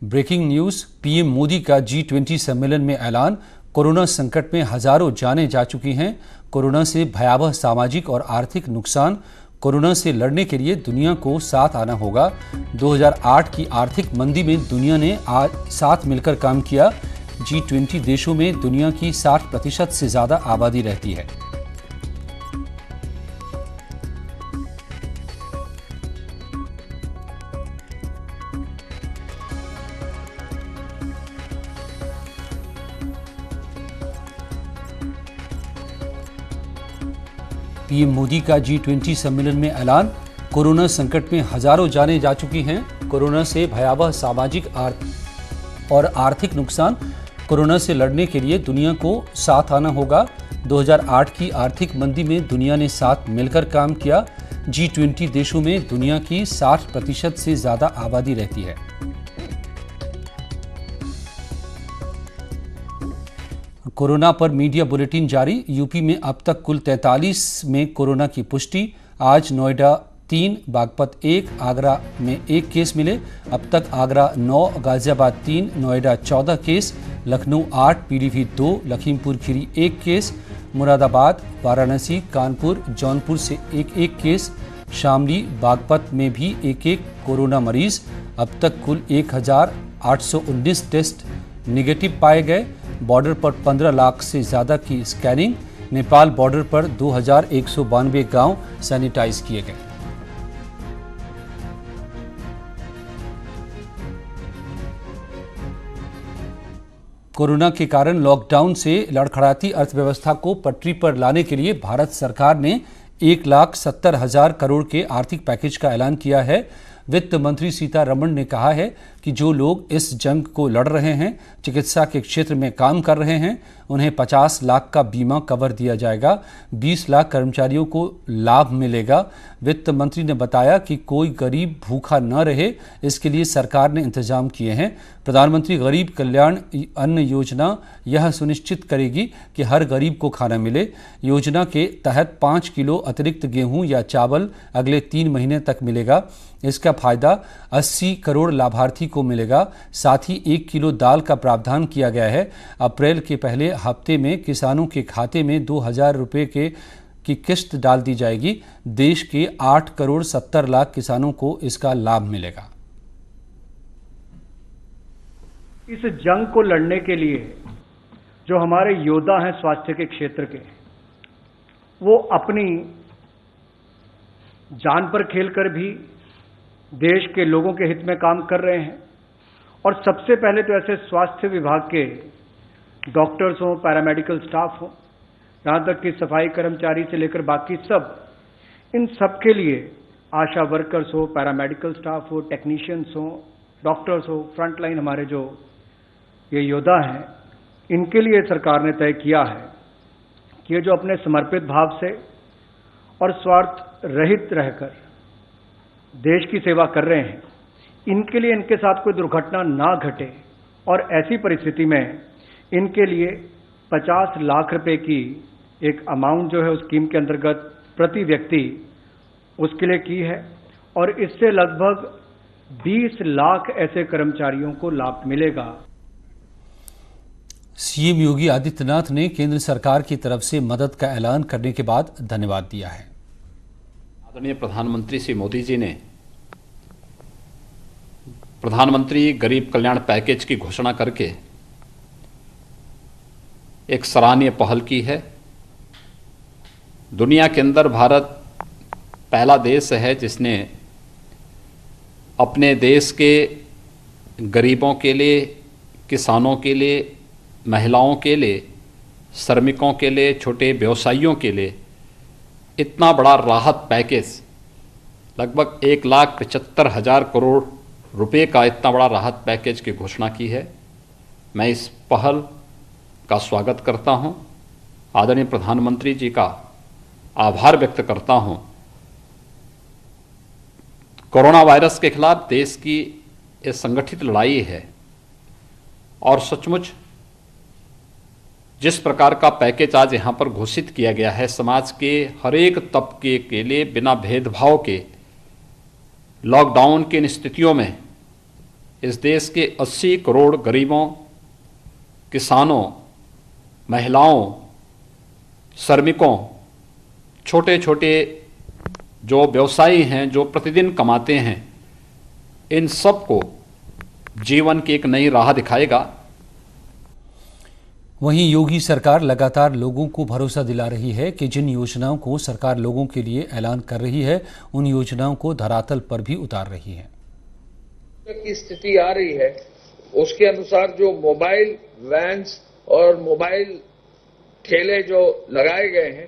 Breaking news, PM Modi का G20 सम्मेलन में ऐलान। कोरोना संकट में हजारों जानें जा चुकी हैं। कोरोना से भयावह सामाजिक और आर्थिक नुकसान। कोरोना से लड़ने के लिए दुनिया को साथ आना होगा। 2008 की आर्थिक मंदी में दुनिया ने आज साथ मिलकर काम किया। G20 देशों में दुनिया की 60% से ज्यादा आबादी रहती है। पीएम मोदी का G20 सम्मेलन में ऐलान। कोरोना संकट में हजारों जानें जा चुकी हैं। कोरोना से भयावह सामाजिक और आर्थिक नुकसान। कोरोना से लड़ने के लिए दुनिया को साथ आना होगा। 2008 की आर्थिक मंदी में दुनिया ने साथ मिलकर काम किया। G20 देशों में दुनिया की 60% से ज्यादा आबादी रहती है। कोरोना पर मीडिया बुलेटिन जारी। यूपी में अब तक कुल 43 में कोरोना की पुष्टि। आज नोएडा 3, बागपत 1, आगरा में 1 केस मिले। अब तक आगरा 9, गाजियाबाद 3, नोएडा 14 केस, लखनऊ 8, पीलीभीत 2, लखीमपुर खीरी 1 केस, मुरादाबाद, वाराणसी, कानपुर, जौनपुर से 1-1 केस, शामली, बागपत में भी 1-1 कोरोना मरीज। अब तक कुल 1819 टेस्ट निगेटिव पाए गए। बॉर्डर पर 15 लाख से ज्यादा की स्कैनिंग। नेपाल बॉर्डर पर 2192 गांव सैनिटाइज किए गए। कोरोना के कारण लॉकडाउन से लड़खड़ाती अर्थव्यवस्था को पटरी पर लाने के लिए भारत सरकार ने 1,70,000 करोड़ के आर्थिक पैकेज का ऐलान किया है। वित्त मंत्री सीतारमण ने कहा है कि जो लोग इस जंग को लड़ रहे हैं, चिकित्सा के क्षेत्र में काम कर रहे हैं, उन्हें 50 लाख का बीमा कवर दिया जाएगा। 20 लाख कर्मचारियों को लाभ मिलेगा। वित्त मंत्री ने बताया कि कोई गरीब भूखा न रहे, इसके लिए सरकार ने इंतजाम किए हैं। प्रधानमंत्री गरीब कल्याण अन्न योजना यह सुनिश्चित करेगी कि हर गरीब को खाना मिले। योजना के तहत 5 किलो अतिरिक्त गेहूं या चावल अगले 3 महीने तक मिलेगा। इसका फायदा 80 करोड़ लाभार्थी को मिलेगा। साथ ही 1 किलो दाल का प्रावधान किया गया है। अप्रैल के पहले हफ्ते में किसानों के खाते में 2,000 रुपये की किश्त डाल दी जाएगी। देश के 8 करोड़ 70 लाख किसानों को इसका लाभ मिलेगा। इस जंग को लड़ने के लिए जो हमारे योद्धा हैं स्वास्थ्य के क्षेत्र के, वो अपनी जान पर खेलकर भी देश के लोगों के हित में काम कर रहे हैं। और सबसे पहले तो ऐसे स्वास्थ्य विभाग के डॉक्टर्स हों, पैरामेडिकल स्टाफ हो, यहां तक कि सफाई कर्मचारी से लेकर बाकी सब, इन सब के लिए आशा वर्कर्स हो, पैरामेडिकल स्टाफ हो, टेक्नीशियंस हो, डॉक्टर्स हो, फ्रंटलाइन हमारे जो ये योद्धा हैं, इनके लिए सरकार ने तय किया है कि ये जो अपने समर्पित भाव से और स्वार्थ रहित रहकर देश की सेवा कर रहे हैं, इनके लिए इनके साथ कोई दुर्घटना ना घटे। और ऐसी परिस्थिति में इनके लिए 50 लाख रुपए की एक अमाउंट जो है उस स्कीम के अंतर्गत प्रति व्यक्ति उसके लिए की है। और इससे लगभग 20 लाख ऐसे कर्मचारियों को लाभ मिलेगा। सीएम योगी आदित्यनाथ ने केंद्र सरकार की तरफ से मदद का ऐलान करने के बाद धन्यवाद दिया है। आदरणीय प्रधानमंत्री श्री मोदी जी ने प्रधानमंत्री गरीब कल्याण पैकेज की घोषणा करके एक सराहनीय पहल की है। दुनिया के अंदर भारत पहला देश है जिसने अपने देश के गरीबों के लिए, किसानों के लिए, महिलाओं के लिए, श्रमिकों के लिए, छोटे व्यवसायियों के लिए इतना बड़ा राहत पैकेज, लगभग 1,75,000 करोड़ रुपए का इतना बड़ा राहत पैकेज की घोषणा की है। मैं इस पहल का स्वागत करता हूं। आदरणीय प्रधानमंत्री जी का आभार व्यक्त करता हूं। कोरोना वायरस के खिलाफ देश की ये संगठित लड़ाई है और सचमुच जिस प्रकार का पैकेज आज यहाँ पर घोषित किया गया है, समाज के हर एक तबके के लिए बिना भेदभाव के लॉकडाउन की इन स्थितियों में इस देश के 80 करोड़ गरीबों, किसानों, महिलाओं, श्रमिकों, छोटे छोटे जो व्यवसायी हैं, जो प्रतिदिन कमाते हैं, इन सबको जीवन की एक नई राह दिखाएगा। वहीं योगी सरकार लगातार लोगों को भरोसा दिला रही है कि जिन योजनाओं को सरकार लोगों के लिए ऐलान कर रही है, उन योजनाओं को धरातल पर भी उतार रही है। की स्थिति आ रही है, उसके अनुसार जो मोबाइल वैन्स और मोबाइल ठेले जो लगाए गए हैं,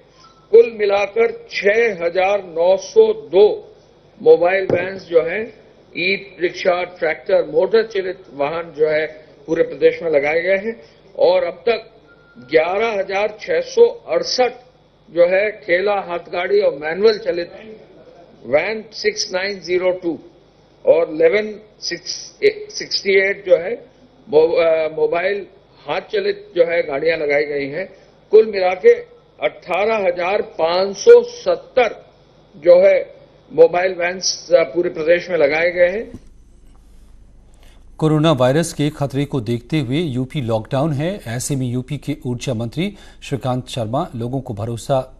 कुल मिलाकर 6,902 मोबाइल वैन्स जो हैं, ई रिक्शा, ट्रैक्टर, मोटर चलित वाहन जो है पूरे प्रदेश में लगाए गए हैं और अब तक 11,668 जो है ठेला, हाथगाड़ी और मैनुअल चलित वैन 6902 और 1168 जो है मोबाइल हाथ चलित जो है गाड़ियां लगाई गई हैं। कुल मिला के 18,570 जो है मोबाइल वैन्स पूरे प्रदेश में लगाए गए हैं। कोरोना वायरस के खतरे को देखते हुए यूपी लॉकडाउन है। ऐसे में यूपी के ऊर्जा मंत्री श्रीकांत शर्मा लोगों को भरोसा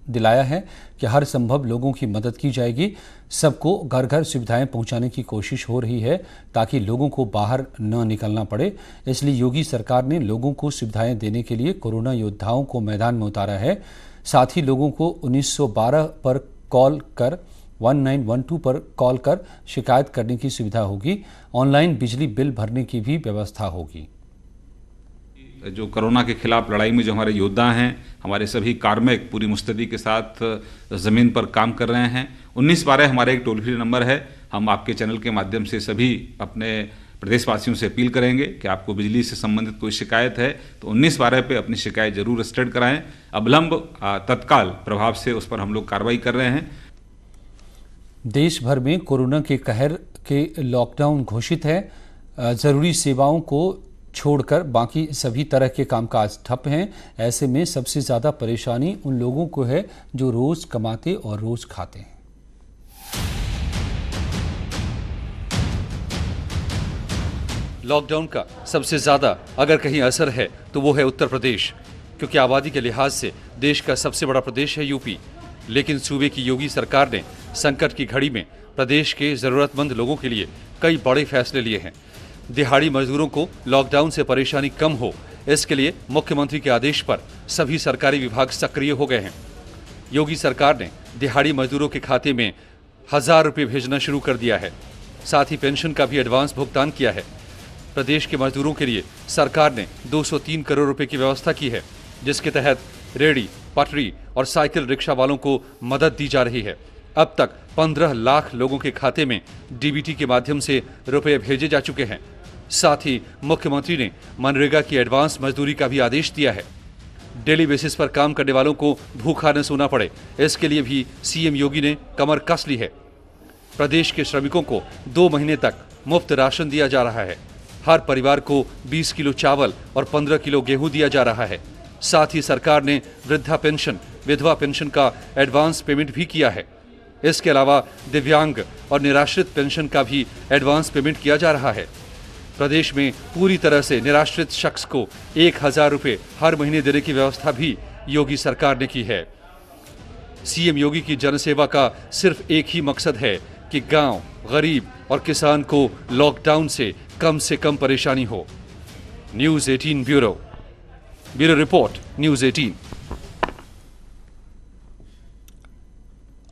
दिलाया है कि हर संभव लोगों की मदद की जाएगी। सबको घर घर सुविधाएं पहुंचाने की कोशिश हो रही है ताकि लोगों को बाहर न निकलना पड़े। इसलिए योगी सरकार ने लोगों को सुविधाएं देने के लिए कोरोना योद्धाओं को मैदान में उतारा है। साथ ही लोगों को 1912 पर कॉल कर 1912 पर कॉल कर शिकायत करने की सुविधा होगी। ऑनलाइन बिजली बिल भरने की भी व्यवस्था होगी। जो कोरोना के खिलाफ लड़ाई में जो हमारे योद्धा हैं, हमारे सभी कार्मिक पूरी मुस्तैदी के साथ ज़मीन पर काम कर रहे हैं। 1912 हमारा एक टोल फ्री नंबर है। हम आपके चैनल के माध्यम से सभी अपने प्रदेशवासियों से अपील करेंगे कि आपको बिजली से संबंधित कोई शिकायत है तो 1912 पे अपनी शिकायत जरूर रजिस्टर्ड कराएं। अविलंब तत्काल प्रभाव से उस पर हम लोग कार्रवाई कर रहे हैं। देश भर में कोरोना के कहर के लॉकडाउन घोषित है। जरूरी सेवाओं को छोड़कर बाकी सभी तरह के कामकाज ठप हैं। ऐसे में सबसे ज्यादा परेशानी उन लोगों को है जो रोज कमाते और रोज खाते हैं। लॉकडाउन का सबसे ज्यादा अगर कहीं असर है तो वो है उत्तर प्रदेश, क्योंकि आबादी के लिहाज से देश का सबसे बड़ा प्रदेश है यूपी। लेकिन सूबे की योगी सरकार ने संकट की घड़ी में प्रदेश के जरूरतमंद लोगों के लिए कई बड़े फैसले लिए हैं। दिहाड़ी मजदूरों को लॉकडाउन से परेशानी कम हो, इसके लिए मुख्यमंत्री के आदेश पर सभी सरकारी विभाग सक्रिय हो गए हैं। योगी सरकार ने दिहाड़ी मजदूरों के खाते में 1,000 रुपये भेजना शुरू कर दिया है। साथ ही पेंशन का भी एडवांस भुगतान किया है। प्रदेश के मजदूरों के लिए सरकार ने 203 करोड़ रुपए की व्यवस्था की है, जिसके तहत रेहड़ी, पटरी और साइकिल रिक्शा वालों को मदद दी जा रही है। अब तक 15 लाख लोगों के खाते में डीबीटी के माध्यम से रुपए भेजे जा चुके हैं। साथ ही मुख्यमंत्री ने मनरेगा की एडवांस मजदूरी का भी आदेश दिया है। डेली बेसिस पर काम करने वालों को भूखा न सोना पड़े, इसके लिए भी सीएम योगी ने कमर कस ली है। प्रदेश के श्रमिकों को 2 महीने तक मुफ्त राशन दिया जा रहा है। हर परिवार को 20 किलो चावल और 15 किलो गेहूं दिया जा रहा है। साथ ही सरकार ने वृद्धा पेंशन, विधवा पेंशन का एडवांस पेमेंट भी किया है। इसके अलावा दिव्यांग और निराश्रित पेंशन का भी एडवांस पेमेंट किया जा रहा है। प्रदेश में पूरी तरह से निराश्रित शख्स को 1,000 रुपये हर महीने देने की व्यवस्था भी योगी सरकार ने की है। सीएम योगी की जनसेवा का सिर्फ एक ही मकसद है कि गांव, गरीब और किसान को लॉकडाउन से कम परेशानी हो। News 18 bureau report, news 18।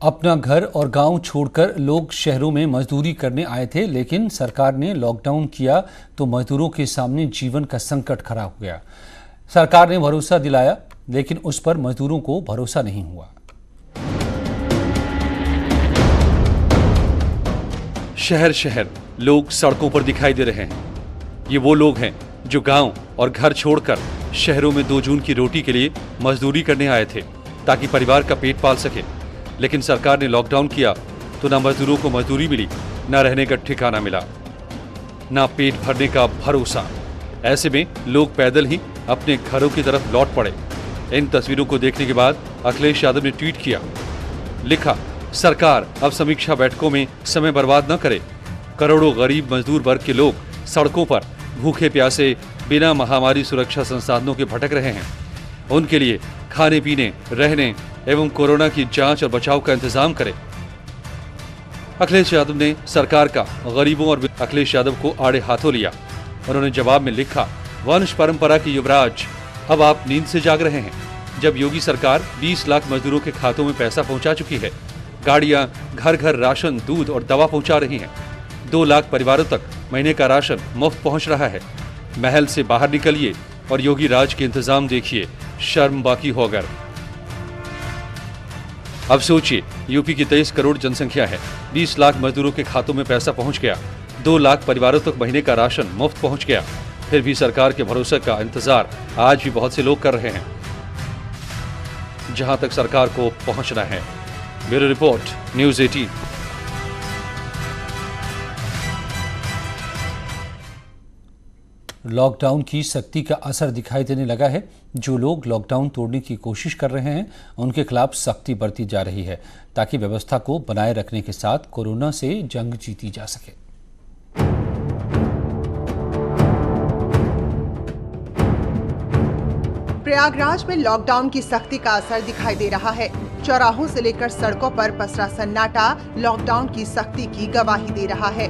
अपना घर और गांव छोड़कर लोग शहरों में मजदूरी करने आए थे, लेकिन सरकार ने लॉकडाउन किया तो मजदूरों के सामने जीवन का संकट खड़ा हो गया। सरकार ने भरोसा दिलाया, लेकिन उस पर मजदूरों को भरोसा नहीं हुआ। शहर शहर लोग सड़कों पर दिखाई दे रहे हैं। ये वो लोग हैं जो गांव और घर छोड़कर शहरों में 2 जून की रोटी के लिए मजदूरी करने आए थे, ताकि परिवार का पेट पाल सके। लेकिन सरकार ने लॉकडाउन किया तो ना मजदूरों को मजदूरी मिली, ना रहने का ठिकाना मिला, ना पेट भरने का भरोसा। ऐसे में लोग पैदल ही अपने घरों की तरफ लौट पड़े। इन तस्वीरों को देखने के बाद अखिलेश यादव ने ट्वीट किया, लिखा, सरकार अब समीक्षा बैठकों में समय बर्बाद न करे। करोड़ों गरीब मजदूर वर्ग के लोग सड़कों पर भूखे प्यासे बिना महामारी सुरक्षा संसाधनों के भटक रहे हैं। उनके लिए खाने पीने, रहने एवं कोरोना की जांच और बचाव का इंतजाम करें। अखिलेश यादव ने सरकार का गरीबों और अखिलेश यादव को आड़े हाथों लिया। उन्होंने जवाब में लिखा, वंश परंपरा के युवराज, अब आप नींद से जाग रहे हैं। जब योगी सरकार 20 लाख मजदूरों के खातों में पैसा पहुंचा चुकी है, गाड़ियां घर घर राशन, दूध और दवा पहुंचा रही हैं, 2 लाख परिवारों तक महीने का राशन मुफ्त पहुंच रहा है। महल से बाहर निकलिए और योगी राज के इंतजाम देखिए, शर्म बाकी हो अगर। अब सोचिए, यूपी की 23 करोड़ जनसंख्या है, 20 लाख मजदूरों के खातों में पैसा पहुंच गया, 2 लाख परिवारों तक महीने का राशन मुफ्त पहुंच गया। फिर भी सरकार के भरोसे का इंतजार आज भी बहुत से लोग कर रहे हैं, जहां तक सरकार को पहुंचना है। Bureau report, news 18। लॉकडाउन की सख्ती का असर दिखाई देने लगा है। जो लोग लॉकडाउन तोड़ने की कोशिश कर रहे हैं, उनके खिलाफ सख्ती बरती जा रही है ताकि व्यवस्था को बनाए रखने के साथ कोरोना से जंग जीती जा सके। प्रयागराज में लॉकडाउन की सख्ती का असर दिखाई दे रहा है। चौराहों से लेकर सड़कों पर पसरा सन्नाटा लॉकडाउन की सख्ती की गवाही दे रहा है।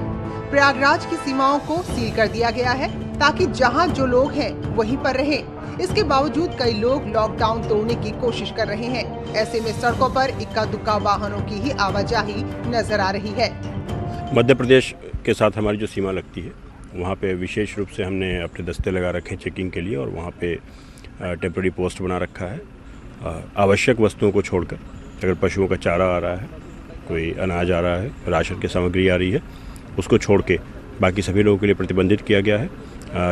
प्रयागराज की सीमाओं को सील कर दिया गया है ताकि जहां जो लोग हैं वहीं पर रहें। इसके बावजूद कई लोग लॉकडाउन तोड़ने की कोशिश कर रहे हैं। ऐसे में सड़कों पर इक्का दुक्का वाहनों की ही आवाजाही नजर आ रही है। मध्य प्रदेश के साथ हमारी जो सीमा लगती है, वहाँ पे विशेष रूप से हमने अपने दस्ते लगा रखे हैं चेकिंग के लिए, और वहाँ पे टेम्पररी पोस्ट बना रखा है। आवश्यक वस्तुओं को छोड़कर, अगर पशुओं का चारा आ रहा है, कोई अनाज आ रहा है, राशन की सामग्री आ रही है, उसको छोड़ के बाकी सभी लोगों के लिए प्रतिबंधित किया गया है।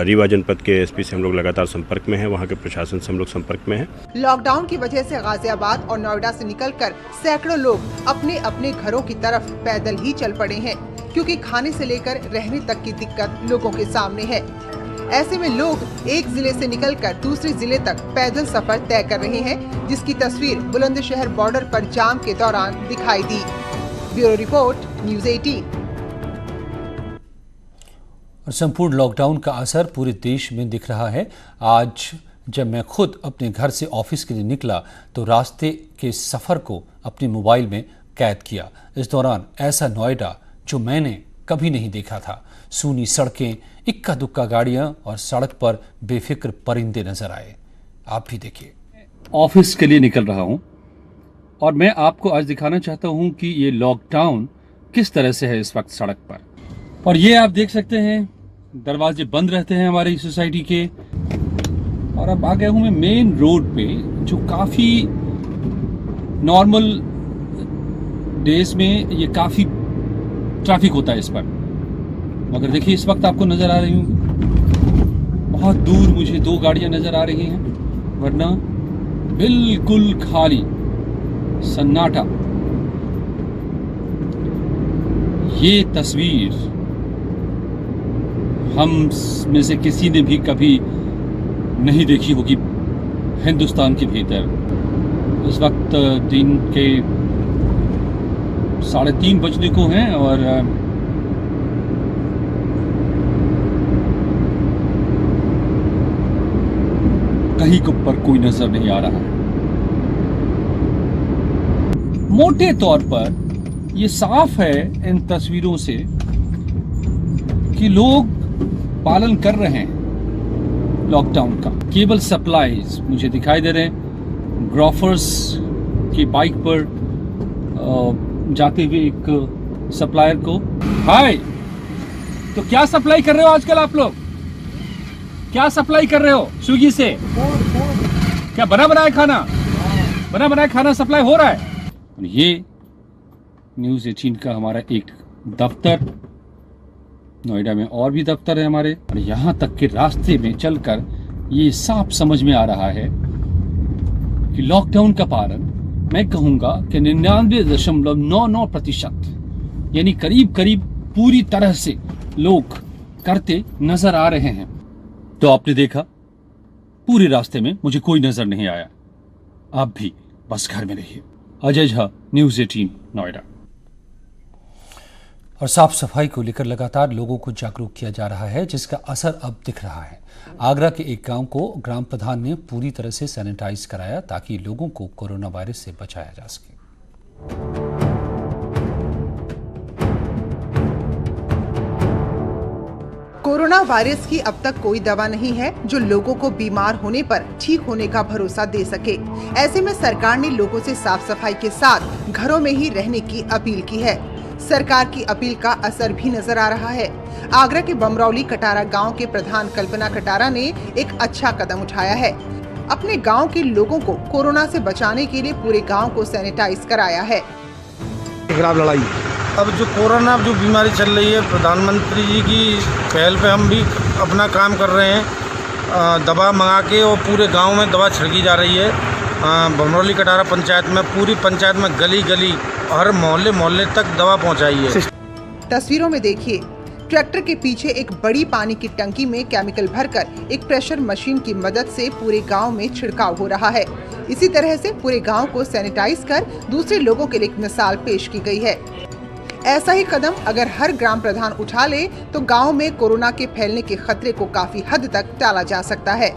रीवा जनपद के एसपी से हम लोग लगातार संपर्क में हैं, वहाँ के प्रशासन से हम लोग संपर्क में हैं। लॉकडाउन की वजह से गाजियाबाद और नोएडा से निकलकर सैकड़ों लोग अपने अपने घरों की तरफ पैदल ही चल पड़े हैं, क्योंकि खाने से लेकर रहने तक की दिक्कत लोगों के सामने है। ऐसे में लोग एक जिले से निकलकर दूसरे जिले तक पैदल सफर तय कर रहे हैं, जिसकी तस्वीर बुलंदशहर बॉर्डर पर जाम के दौरान दिखाई दी। Bureau report, news 18। और संपूर्ण लॉकडाउन का असर पूरे देश में दिख रहा है। आज जब मैं खुद अपने घर से ऑफिस के लिए निकला तो रास्ते के सफ़र को अपने मोबाइल में कैद किया। इस दौरान ऐसा नोएडा जो मैंने कभी नहीं देखा था। सूनी सड़कें, इक्का दुक्का गाड़ियां और सड़क पर बेफिक्र परिंदे नजर आए। आप भी देखिए। ऑफिस के लिए निकल रहा हूं और मैं आपको आज दिखाना चाहता हूं कि ये लॉकडाउन किस तरह से है इस वक्त सड़क पर। और ये आप देख सकते हैं, दरवाजे बंद रहते हैं हमारी सोसाइटी के। और अब आ गया हूं मैं मेन रोड पे, जो काफी नॉर्मल डेज में ये काफी ट्रैफिक होता है इस पर, मगर देखिए इस वक्त आपको नजर आ रही होंगी, बहुत दूर मुझे 2 गाड़ियां नजर आ रही हैं, वरना बिल्कुल खाली सन्नाटा। ये तस्वीर हम में से किसी ने भी कभी नहीं देखी होगी हिंदुस्तान के भीतर। इस वक्त दिन के 3:30 बजने को हैं और कहीं पर कोई नजर नहीं आ रहा है। मोटे तौर पर ये साफ है इन तस्वीरों से कि लोग पालन कर रहे हैं लॉकडाउन का। केबल सप्लाईज मुझे दिखाई दे रहे हैं, ग्रोफर्स की बाइक पर जाते हुए एक सप्लायर को। हाय, तो क्या सप्लाई कर रहे हो आजकल आप लोग? क्या सप्लाई कर रहे हो स्विगी से? क्या बना बनाया खाना सप्लाई हो रहा है? ये न्यूज़ 18 का हमारा एक दफ्तर, नोएडा में और भी दफ्तर है हमारे, और यहाँ तक के रास्ते में चलकर ये साफ समझ में आ रहा है कि लॉकडाउन का पालन मैं कहूँगा कि 99.99% यानी करीब करीब पूरी तरह से लोग करते नजर आ रहे हैं। तो आपने देखा, पूरे रास्ते में मुझे कोई नजर नहीं आया। आप भी बस घर में रहिए। अजय झा, न्यूज़ 18, नोएडा। और साफ सफाई को लेकर लगातार लोगों को जागरूक किया जा रहा है, जिसका असर अब दिख रहा है। आगरा के एक गांव को ग्राम प्रधान ने पूरी तरह से सैनिटाइज कराया ताकि लोगों को कोरोना वायरस से बचाया जा सके। कोरोना वायरस की अब तक कोई दवा नहीं है जो लोगों को बीमार होने पर ठीक होने का भरोसा दे सके। ऐसे में सरकार ने लोगों से साफ सफाई के साथ घरों में ही रहने की अपील की है। सरकार की अपील का असर भी नजर आ रहा है। आगरा के बमरौली कटारा गांव के प्रधान कल्पना कटारा ने एक अच्छा कदम उठाया है। अपने गांव के लोगों को कोरोना से बचाने के लिए पूरे गांव को सैनिटाइज कराया है। खिलाफ लड़ाई, अब जो कोरोना जो बीमारी चल रही है, प्रधानमंत्री जी की पहल पे हम भी अपना काम कर रहे हैं। दवा मंगा के और पूरे गांव में दवा छिड़की जा रही है। बमरौली कटारा पंचायत में, पूरी पंचायत में गली गली हर मोहल्ले मोहल्ले तक दवा पहुंचाई है। तस्वीरों में देखिए, ट्रैक्टर के पीछे एक बड़ी पानी की टंकी में केमिकल भरकर एक प्रेशर मशीन की मदद से पूरे गांव में छिड़काव हो रहा है। इसी तरह से पूरे गांव को सैनिटाइज कर दूसरे लोगों के लिए एक मिसाल पेश की गई है। ऐसा ही कदम अगर हर ग्राम प्रधान उठा ले तो गांव में कोरोना के फैलने के खतरे को काफी हद तक टाला जा सकता है।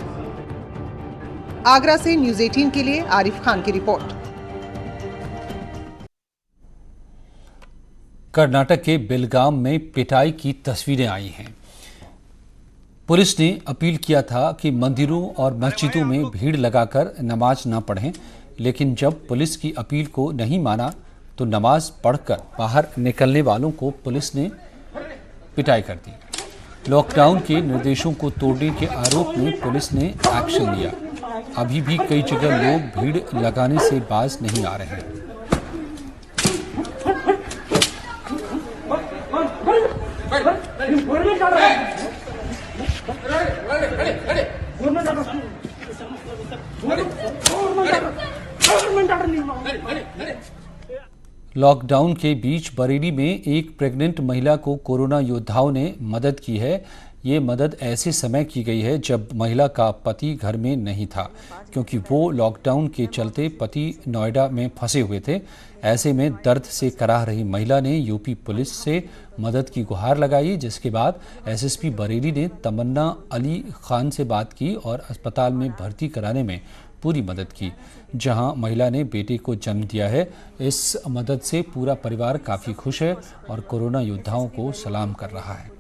आगरा से न्यूज़ 18 के लिए आरिफ खान की रिपोर्ट। कर्नाटक के बेलगाम में पिटाई की तस्वीरें आई हैं। पुलिस ने अपील किया था कि मंदिरों और मस्जिदों में भीड़ लगाकर नमाज न पढ़ें, लेकिन जब पुलिस की अपील को नहीं माना तो नमाज पढ़कर बाहर निकलने वालों को पुलिस ने पिटाई कर दी। लॉकडाउन के निर्देशों को तोड़ने के आरोप में पुलिस ने एक्शन लिया। अभी भी कई जगह लोग भीड़ लगाने से बाज नहीं आ रहे हैं। लॉकडाउन के बीच बरेली में एक प्रेग्नेंट महिला को कोरोना योद्धाओं ने मदद की है। ये मदद ऐसे समय की गई है जब महिला का पति घर में नहीं था, क्योंकि वो लॉकडाउन के चलते पति नोएडा में फंसे हुए थे। ऐसे में दर्द से कराह रही महिला ने यूपी पुलिस से मदद की गुहार लगाई, जिसके बाद एसएसपी बरेली ने तमन्ना अली खान से बात की और अस्पताल में भर्ती कराने में पूरी मदद की, जहां महिला ने बेटे को जन्म दिया है। इस मदद से पूरा परिवार काफ़ी खुश है और कोरोना योद्धाओं को सलाम कर रहा है।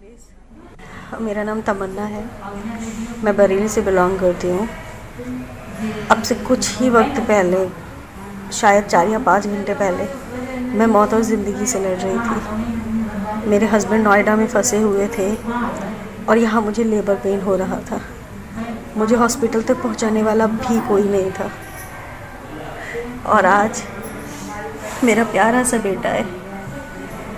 मेरा नाम तमन्ना है, मैं बरेली से बिलोंग करती हूँ। अब से कुछ ही वक्त पहले, शायद 4 या 5 घंटे पहले, मैं मौत और ज़िंदगी से लड़ रही थी। मेरे हस्बैंड नोएडा में फंसे हुए थे और यहाँ मुझे लेबर पेन हो रहा था। मुझे हॉस्पिटल तक पहुँचाने वाला भी कोई नहीं था। और आज मेरा प्यारा सा बेटा है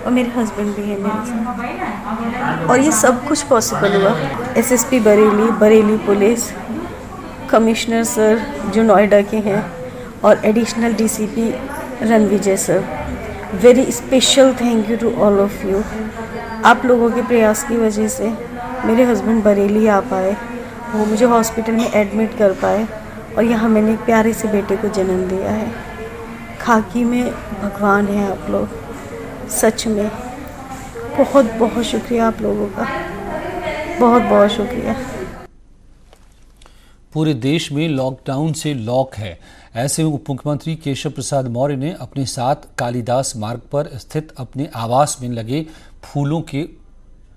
और मेरे हस्बैंड भी है मेरे साथ, और ये सब कुछ पॉसिबल हुआ SSP Bareilly, Bareilly police, commissioner sir जो नोएडा के हैं, और additional DCP Ranvijay sir. Very special thank you to all of you. आप लोगों के प्रयास की वजह से मेरे हस्बैंड बरेली आ पाए, वो मुझे हॉस्पिटल में एडमिट कर पाए और यहाँ मैंने एक प्यारे से बेटे को जन्म दिया है। खाकी में भगवान है आप लोग, सच में बहुत बहुत शुक्रिया आप लोगों का, बहुत बहुत शुक्रिया। पूरे देश में लॉकडाउन से लॉक है। ऐसे में उप मुख्यमंत्री केशव प्रसाद मौर्य ने अपने साथ कालिदास मार्ग पर स्थित अपने आवास में लगे फूलों के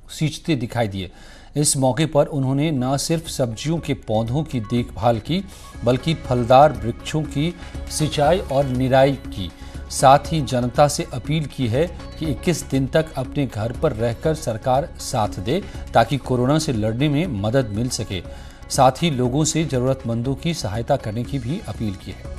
सींचते दिखाई दिए। इस मौके पर उन्होंने न सिर्फ सब्जियों के पौधों की देखभाल की, बल्कि फलदार वृक्षों की सिंचाई और निराई की। साथ ही जनता से अपील की है कि 21 दिन तक अपने घर पर रहकर सरकार साथ दे, ताकि कोरोना से लड़ने में मदद मिल सके। साथ ही लोगों से जरूरतमंदों की सहायता करने की भी अपील की है।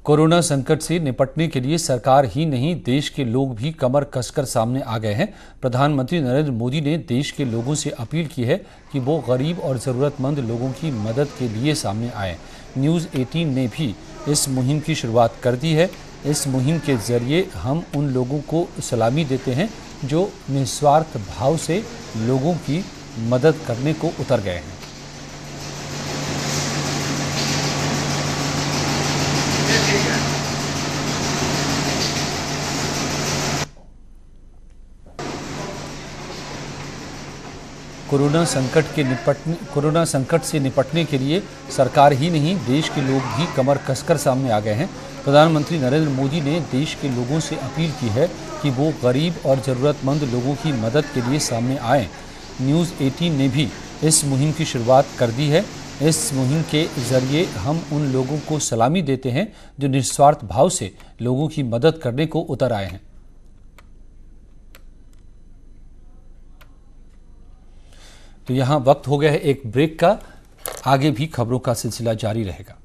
कोरोना संकट से निपटने के लिए सरकार ही नहीं, देश के लोग भी कमर कसकर सामने आ गए हैं। प्रधानमंत्री नरेंद्र मोदी ने देश के लोगों से अपील की है कि वो गरीब और ज़रूरतमंद लोगों की मदद के लिए सामने आए। न्यूज़ 18 ने भी इस मुहिम की शुरुआत कर दी है। इस मुहिम के जरिए हम उन लोगों को सलामी देते हैं जो निस्वार्थ भाव से लोगों की मदद करने को उतर गए हैं। कोरोना संकट से निपटने के लिए सरकार ही नहीं, देश के लोग भी कमर कसकर सामने आ गए हैं। प्रधानमंत्री नरेंद्र मोदी ने देश के लोगों से अपील की है कि वो गरीब और ज़रूरतमंद लोगों की मदद के लिए सामने आएं। न्यूज़ 18 ने भी इस मुहिम की शुरुआत कर दी है। इस मुहिम के जरिए हम उन लोगों को सलामी देते हैं जो निस्वार्थ भाव से लोगों की मदद करने को उतर आए हैं। तो यहाँ वक्त हो गया है एक ब्रेक का। आगे भी खबरों का सिलसिला जारी रहेगा।